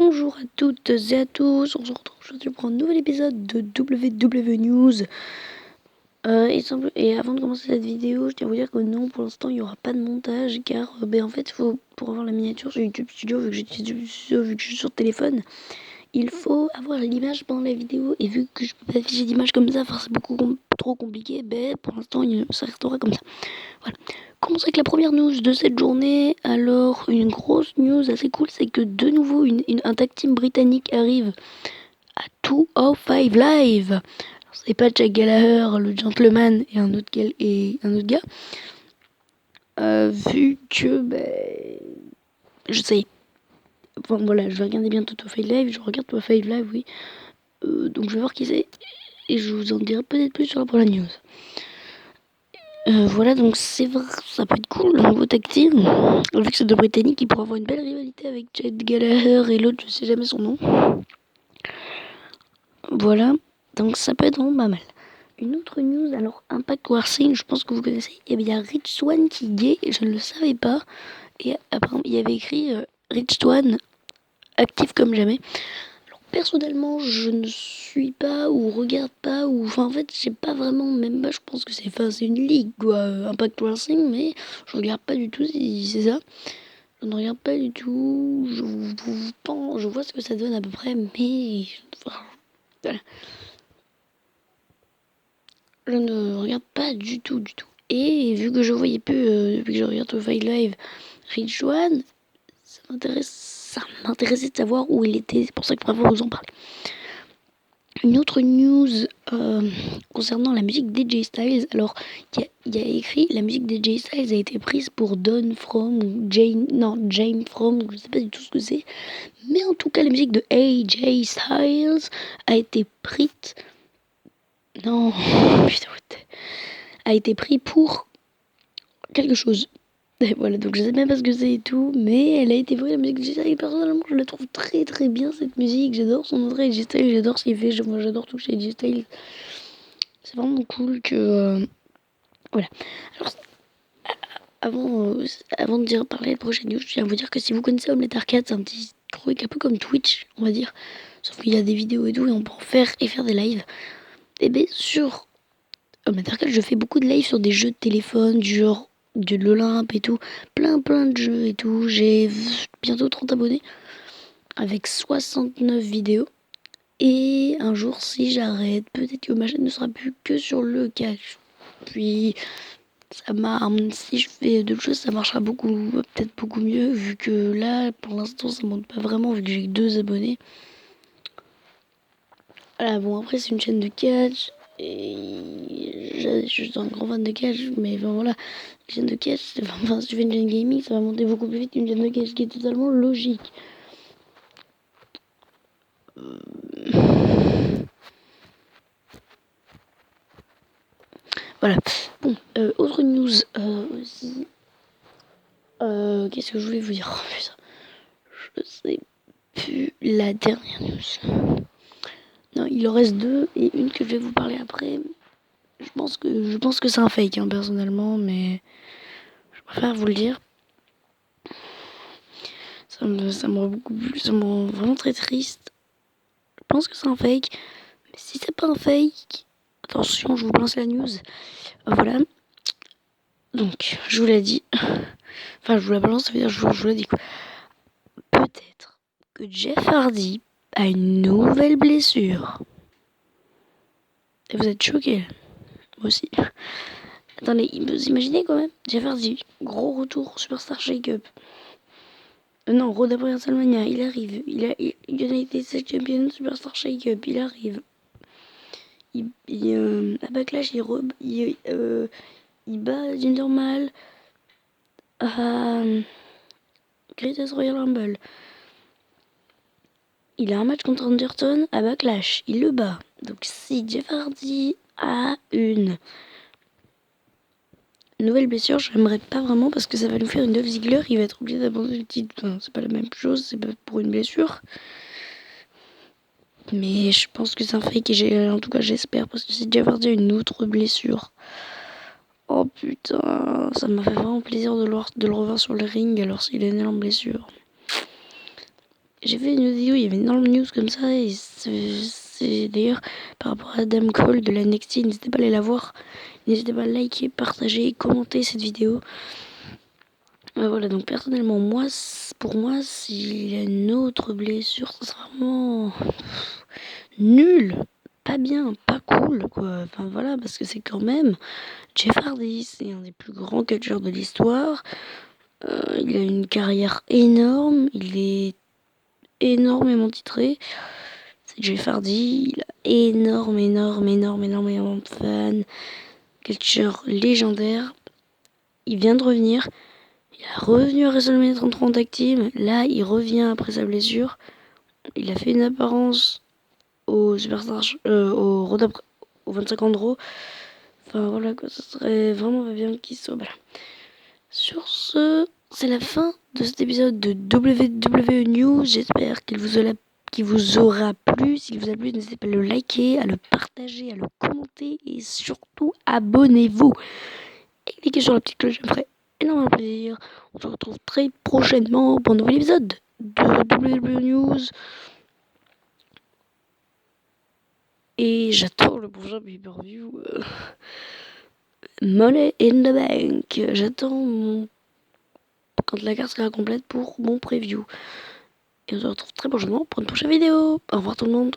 Bonjour à toutes et à tous, on se retrouve aujourd'hui pour un nouvel épisode de WW News. Et avant de commencer cette vidéo, je tiens à vous dire que non, pour l'instant il n'y aura pas de montage car en fait pour avoir la miniature sur YouTube Studio, vu que j'utilise YouTube Studio, vu que je suis sur téléphone, il faut avoir l'image pendant la vidéo, et vu que je peux pas afficher d'image comme ça, c'est beaucoup trop compliqué, pour l'instant ça restera comme ça. Voilà. Commençons avec la première news de cette journée. Alors, une grosse news assez cool, c'est que de nouveau un tag team britannique arrive à 205 Live. Alors, c'est pas Jack Gallagher, le gentleman, et un autre gars. Vu que, je sais. Enfin voilà, je vais regarder bien 205 Live, je regarde 205 Live, oui. Donc je vais voir qui c'est, et je vous en dirai peut-être plus sur la news. Voilà, donc c'est vrai, ça peut être cool, un nouveau tag team. Vu que c'est deux Britanniques, ils pourraient avoir une belle rivalité avec Jack Gallagher et l'autre, je sais jamais son nom. Voilà, donc ça peut être vraiment pas mal. Une autre news, alors Impact Wrestling, je pense que vous connaissez. Il y a Rich Swann qui y est, je ne le savais pas. Et apparemment, il y avait écrit Rich Swann, actif comme jamais. Personnellement, je ne suis pas ou regarde pas ou en fait, j'ai pas vraiment, même pas, je pense que c'est une ligue quoi, Impact Wrestling, mais je regarde pas du tout si c'est ça. Je ne regarde pas du tout. Je vois ce que ça donne à peu près, mais voilà. Je ne regarde pas du tout. Et vu que je voyais peu depuis que je regarde Fight Live, Rich One, ça m'intéressait de savoir où il était. C'est pour ça que je préfère vous en parler. Une autre news concernant la musique DJ Styles. Alors, il y a écrit la musique DJ Styles a été prise pour Dawn From ou Jane From, je sais pas du tout ce que c'est. Mais en tout cas, la musique de AJ Styles a été prise. Non, putain, a été pris pour quelque chose. Et voilà, donc je sais même pas ce que c'est et tout, mais elle a été prise la musique de AJ Styles. Personnellement, je la trouve très très bien cette musique. J'adore son entrée AJ Styles, j'adore ce qu'il fait. Moi, j'adore tout chez AJ Styles. C'est vraiment cool que. Voilà. Alors, avant de parler de la prochaine news, je tiens à vous dire que si vous connaissez Omelette Arcade, c'est un petit truc un peu comme Twitch, on va dire. Sauf qu'il y a des vidéos et tout, et on peut en faire et faire des lives. Et sur Omelette Arcade, je fais beaucoup de lives sur des jeux de téléphone, du genre de l'Olympe et tout. Plein de jeux et tout. J'ai bientôt 30 abonnés, avec 69 vidéos. Et un jour, si j'arrête, peut-être que ma chaîne ne sera plus que sur le cash. Puis, si je fais d'autres choses, ça marchera peut-être beaucoup mieux, vu que là, pour l'instant, ça monte pas vraiment, vu que j'ai 2 abonnés. Voilà, bon, après, c'est une chaîne de catch, et je suis un grand fan de catch, mais voilà, une chaîne de catch, si tu fais une chaîne gaming, ça va monter beaucoup plus vite qu'une chaîne de catch, ce qui est totalement logique. Voilà. Bon, autre news aussi. Qu'est-ce que je voulais vous dire? Oh, putain. Je sais plus la dernière news. Non, il en reste 2 et une que je vais vous parler après. Je pense que c'est un fake, personnellement, mais je préfère vous le dire. Ça me rend beaucoup plus, ça me rend vraiment très triste. Je pense que c'est un fake, mais si c'est pas un fake, attention, je vous balance la news. Voilà. Donc, je vous l'ai dit. Enfin, je vous la balance, ça veut dire je vous l'ai dit quoi. Peut-être que Jeff Hardy a une nouvelle blessure. Et vous êtes choqués. Moi aussi. Attendez, vous imaginez quand même Jeff Hardy, gros retour Superstar Shake-Up. Non, Raw d'après WrestleMania, il arrive. Il a United States Champion Superstar Shake-Up, il arrive. À Backlash, il bat Jinder Mahal à Greatest Royal Rumble. Il a un match contre Anderson à Backlash, il le bat. Donc si Jeff Hardy a une nouvelle blessure, j'aimerais pas vraiment parce que ça va nous faire une Dolph Ziggler, il va être obligé d'abandonner le titre. Enfin, c'est pas la même chose, c'est pas pour une blessure. Mais je pense que c'est un fake et en tout cas j'espère parce que si Jeff Hardy a une autre blessure. Oh putain, ça m'a fait vraiment plaisir de le revoir sur le ring alors s'il est né en blessure. j'ai fait une vidéo, il y avait énormément de news comme ça, et c'est d'ailleurs par rapport à Adam Cole de la NXT, n'hésitez pas à aller la voir, n'hésitez pas à liker, partager, commenter cette vidéo. Voilà, donc personnellement, moi, pour moi, s'il y a une autre blessure, ça sera vraiment nul, pas bien, pas cool, quoi. Enfin voilà, parce que c'est quand même Jeff Hardy, c'est un des plus grands catcheurs de l'histoire. Il a une carrière énorme, il est énormément titré. C'est Jeff Hardy, il a énormément de fans, catcheur légendaire. Il vient de revenir, il est revenu à WrestleMania 33 en tag team. Là, il revient après sa blessure. Il a fait une apparence au Superstar, au 25 ans de Raw. Enfin voilà, quoi, ça serait vraiment bien qu'il soit là. Sur ce, c'est la fin de cet épisode de WWE News. J'espère qu'il vous aura plu. S'il vous a plu, n'hésitez pas à le liker, à le partager, à le commenter et surtout abonnez-vous. Et cliquez sur la petite cloche, ça me ferait énormément plaisir. On se retrouve très prochainement pour un nouvel épisode de WWE News. Et j'attends le prochain pay-per-view. Money in the Bank. J'attends quand la carte sera complète pour mon preview. Et on se retrouve très prochainement pour une prochaine vidéo. Au revoir tout le monde.